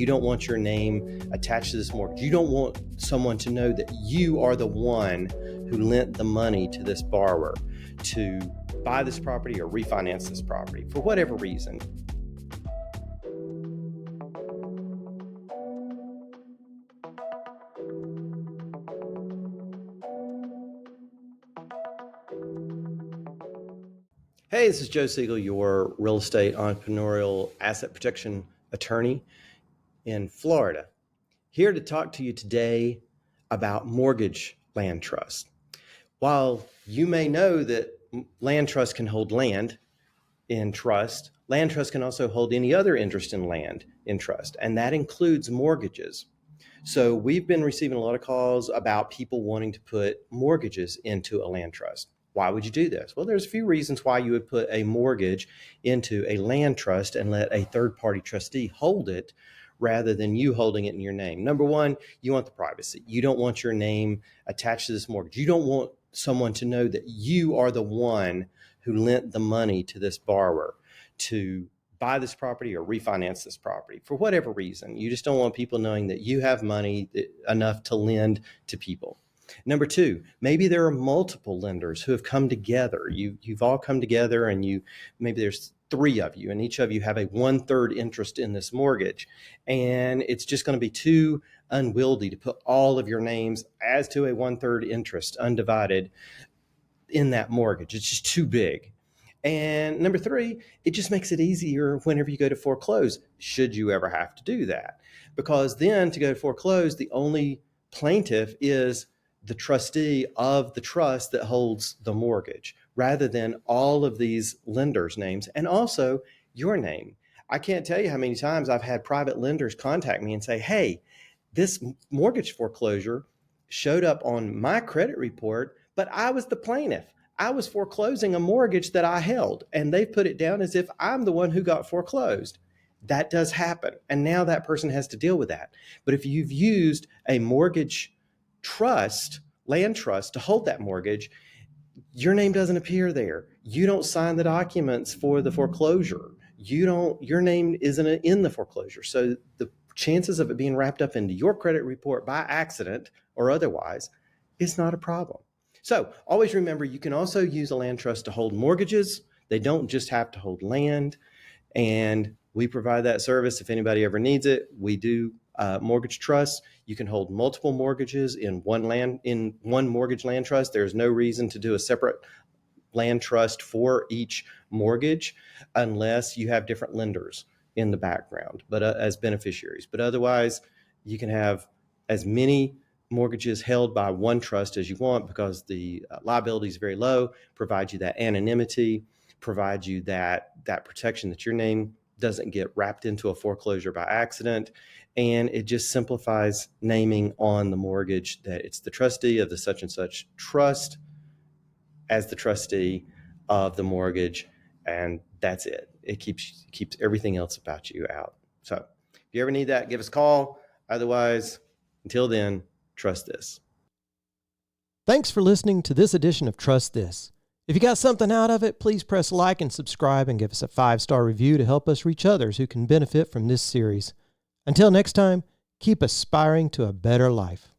You don't want your name attached to this mortgage. You don't want someone to know that you are the one who lent the money to this borrower to buy this property or refinance this property for whatever reason. Hey, this is Joe Seagle, your real estate entrepreneurial asset protection attorney in Florida, here to talk to you today about mortgage land trust. While you may know that land trust can hold land in trust, land trust can also hold any other interest in land in trust, and that includes mortgages. So we've been receiving a lot of calls about people wanting to put mortgages into a land trust. Why would you do this? Well, there's a few reasons why you would put a mortgage into a land trust and let a third-party trustee hold it rather than you holding it in your name. Number one, you want the privacy. You don't want your name attached to this mortgage. You don't want someone to know that you are the one who lent the money to this borrower to buy this property or refinance this property for whatever reason. You just don't want people knowing that you have money enough to lend to people. Number two, maybe there are multiple lenders who have come together. You've all come together and maybe there's three of you and each of you have a 1/3 interest in this mortgage. And it's just going to be too unwieldy to put all of your names as to a 1/3 interest undivided in that mortgage. It's just too big. And number three, it just makes it easier whenever you go to foreclose, should you ever have to do that. Because then to go to foreclose, the only plaintiff is the trustee of the trust that holds the mortgage, rather than all of these lenders' names and also your name. I can't tell you how many times I've had private lenders contact me and say, hey, this mortgage foreclosure showed up on my credit report, but I was the plaintiff. I was foreclosing a mortgage that I held, and they've put it down as if I'm the one who got foreclosed. That does happen, and now that person has to deal with that. But if you've used a mortgage trust, land trust, to hold that mortgage, your name doesn't appear there. You don't sign the documents for the foreclosure. Your name isn't in the foreclosure. So the chances of it being wrapped up into your credit report by accident or otherwise is not a problem. So always remember, you can also use a land trust to hold mortgages. They don't just have to hold land. And we provide that service if anybody ever needs it. We do mortgage trusts. You can hold multiple mortgages in one mortgage land trust. There's no reason to do a separate land trust for each mortgage unless you have different lenders in the background, but as beneficiaries. But otherwise, you can have as many mortgages held by one trust as you want, because the liability is very low, provides you that anonymity, provides you that protection that your name doesn't get wrapped into a foreclosure by accident. And it just simplifies naming on the mortgage that it's the trustee of the such and such trust as the trustee of the mortgage. And that's it. It keeps everything else about you out. So if you ever need that, give us a call. Otherwise, until then, trust this. Thanks for listening to this edition of Trust This. If you got something out of it, please press like and subscribe and give us a 5-star review to help us reach others who can benefit from this series. Until next time, keep aspiring to a better life.